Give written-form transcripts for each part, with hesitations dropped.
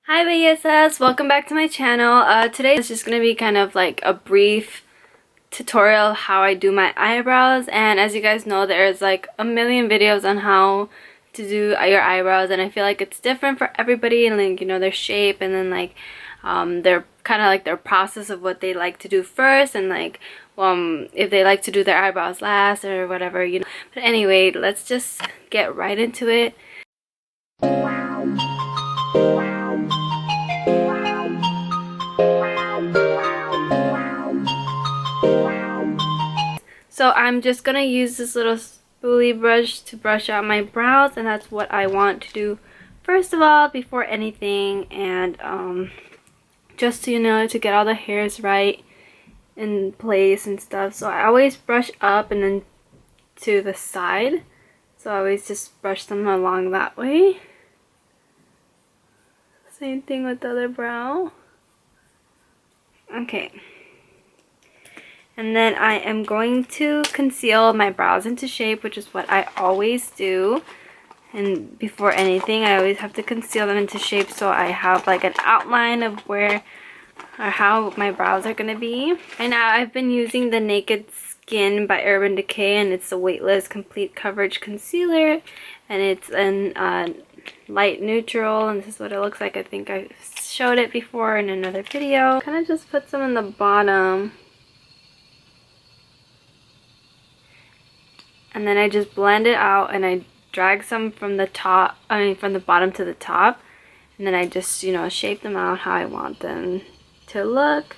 Hi Bellezas, welcome back to my channel. Today is just going to be kind of like a brief tutorial how I do my eyebrows, and as you guys know, there's like a million videos on how to do your eyebrows, and I feel like it's different for everybody, and like, you know, their shape, and then like their kind of like their process of what they like to do first, and like if they like to do their eyebrows last or whatever, you know. But anyway, let's just get right into it. So I'm just gonna use this little spoolie brush to brush out my brows, and that's what I want to do first of all before anything, and just to, you know, to get all the hairs right in place and stuff. So I always brush up and then to the side, so I always just brush them along that way. Same thing with the other brow. Okay. And then I am going to conceal my brows into shape, which is what I always do. And before anything, I always have to conceal them into shape so I have like an outline of where or how my brows are going to be. And now I've been using the Naked Skin by Urban Decay, and it's a weightless complete coverage concealer. And it's in light neutral, and this is what it looks like. I think I showed it before in another video. Kind of just put some in the bottom. And then I just blend it out, and I drag some from the top, from the bottom to the top. And then I just, you know, shape them out how I want them to look.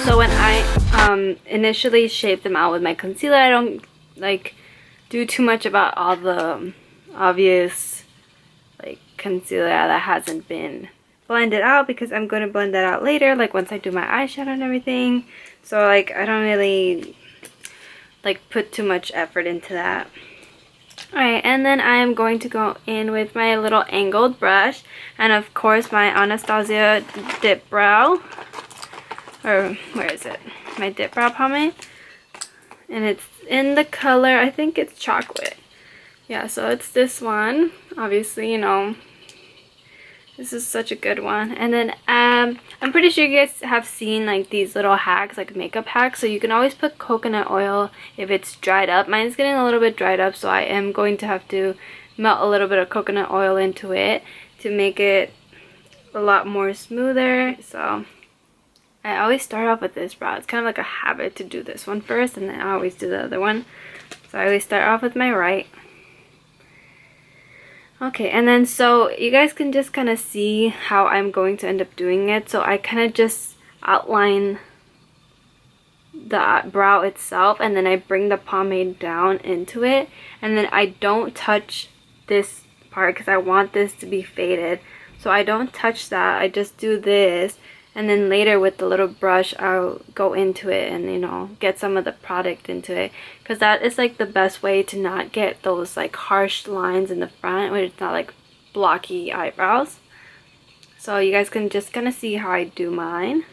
So when I initially shape them out with my concealer, I don't like do too much about all the obvious like concealer that hasn't been blended out, because I'm going to blend that out later, like once I do my eyeshadow and everything. So like I don't really like put too much effort into that. Alright, and then I am going to go in with my little angled brush, and of course my Anastasia Dip Brow. Or where is it? My Dip Brow Pomade. And it's in the color, I think it's chocolate. Yeah, so it's this one. Obviously, you know, this is such a good one. And then I'm pretty sure you guys have seen like these little hacks, like makeup hacks. So you can always put coconut oil if it's dried up. Mine's getting a little bit dried up, so I am going to have to melt a little bit of coconut oil into it to make it a lot more smoother. So I always start off with this brow. It's kind of like a habit to do this one first, and then I always do the other one. So I always start off with my right. Okay, and then so you guys can just kind of see how I'm going to end up doing it. So I kind of just outline the brow itself, and then I bring the pomade down into it. And then I don't touch this part because I want this to be faded. So I don't touch that. I just do this. And then later with the little brush, I'll go into it and, you know, get some of the product into it. Because that is like the best way to not get those like harsh lines in the front when it's not like blocky eyebrows. So you guys can just kind of see how I do mine.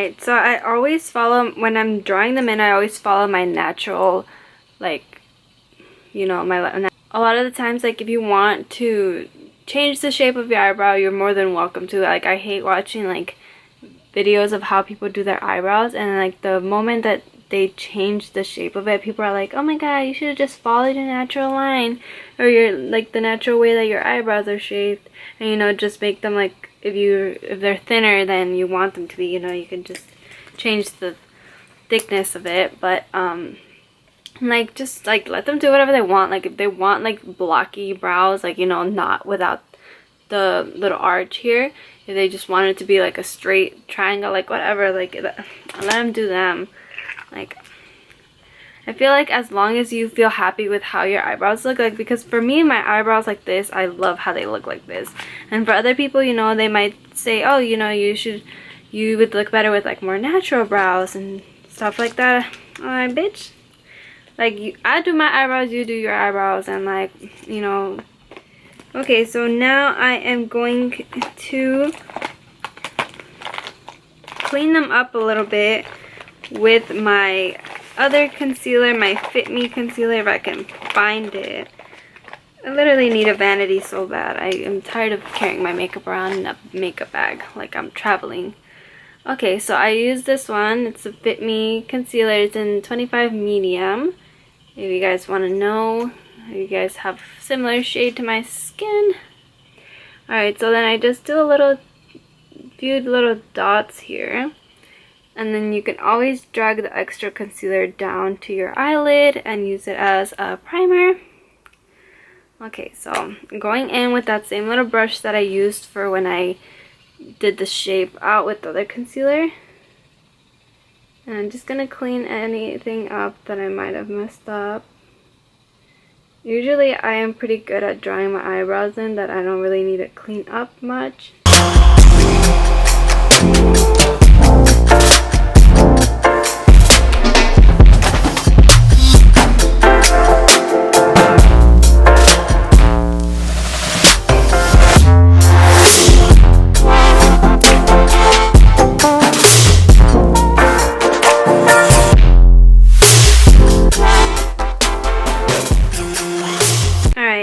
Alright, so I always follow, when I'm drawing them in, I always follow my natural, like, you know, a lot of the times, like, if you want to change the shape of your eyebrow, you're more than welcome to. Like, I hate watching, like, videos of how people do their eyebrows, and, like, the moment that they change the shape of it, people are like, oh my god, you should have just followed your natural line, or your, like, the natural way that your eyebrows are shaped, and, you know, just make them, like, if they're thinner than you want them to be, you know, you can just change the thickness of it. But like, just like let them do whatever they want. Like, if they want like blocky brows, like, you know, not without the little arch here, if they just want it to be like a straight triangle, like whatever, like let them do them. Like, I feel like as long as you feel happy with how your eyebrows look, like, because for me, my eyebrows like this, I love how they look like this. And for other people, you know, they might say, oh, you know, you would look better with like more natural brows and stuff like that. Alright, bitch. Like, I do my eyebrows, you do your eyebrows, and like, you know. Okay, so now I am going to clean them up a little bit with my other concealer, my Fit Me concealer, if I can find it. I literally need a vanity so bad. I am tired of carrying my makeup around in a makeup bag like I'm traveling. Okay, so I use this one. It's a Fit Me concealer. It's in 25 medium. If you guys want to know, if you guys have similar shade to my skin. Alright, so then I just do a few little dots here. And then you can always drag the extra concealer down to your eyelid and use it as a primer. Okay, so I'm going in with that same little brush that I used for when I did the shape out with the other concealer. And I'm just going to clean anything up that I might have messed up. Usually I am pretty good at drawing my eyebrows in, that I don't really need to clean up much.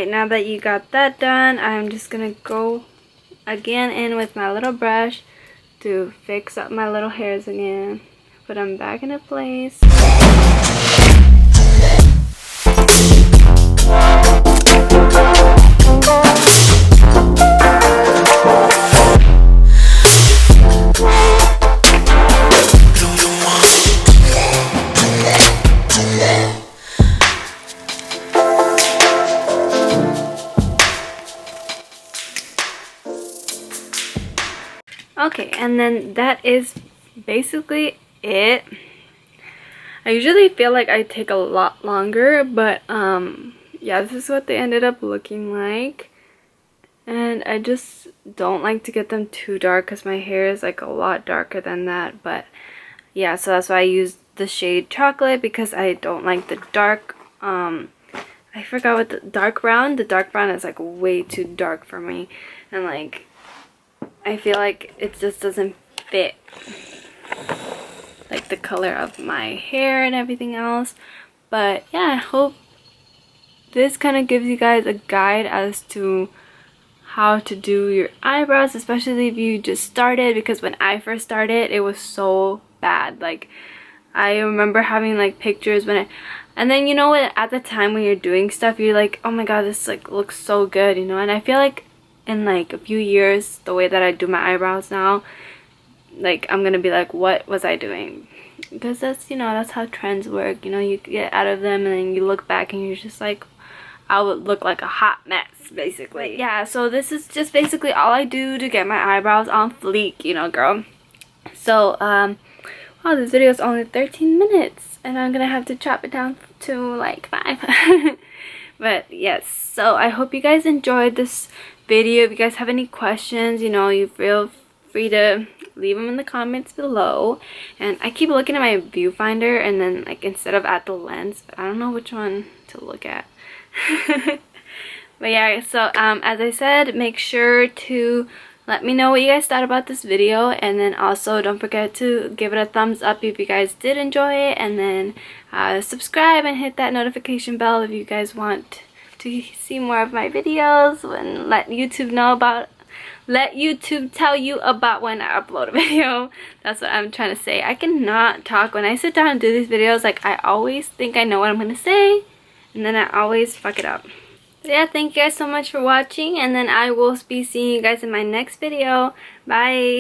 Now that you got that done, I'm just gonna go again in with my little brush to fix up my little hairs again, put them back into place. Okay, and then that is basically it. I usually feel like I take a lot longer, but yeah, this is what they ended up looking like. And I just don't like to get them too dark because my hair is like a lot darker than that. But yeah, so that's why I use the shade chocolate, because I don't like the dark, I forgot what the dark brown is like way too dark for me. And like, I feel like it just doesn't fit like the color of my hair and everything else. But yeah, I hope this kind of gives you guys a guide as to how to do your eyebrows, especially if you just started, because when I first started it was so bad. Like, I remember having like pictures when and then, you know what, at the time when you're doing stuff, you're like, oh my god, this like looks so good, you know. And I feel like in like a few years, the way that I do my eyebrows now, like, I'm gonna be like, what was I doing? Because that's, you know, that's how trends work, you know. You get out of them and then you look back and you're just like, I would look like a hot mess, basically. But yeah, so this is just basically all I do to get my eyebrows on fleek, you know, girl. So wow, this video is only 13 minutes and I'm gonna have to chop it down to like 5. But yes, so I hope you guys enjoyed this video. If you guys have any questions, you know, you feel free to leave them in the comments below. And I keep looking at my viewfinder and then like instead of at the lens, but I don't know which one to look at. But yeah, so as I said, make sure to let me know what you guys thought about this video, and then also don't forget to give it a thumbs up if you guys did enjoy it, and then subscribe and hit that notification bell if you guys want to see more of my videos, and let YouTube tell you about when I upload a video. That's what I'm trying to say. I cannot talk when I sit down and do these videos. Like, I always think I know what I'm gonna say, and then I always fuck it up. So yeah, thank you guys so much for watching, and then I will be seeing you guys in my next video. Bye!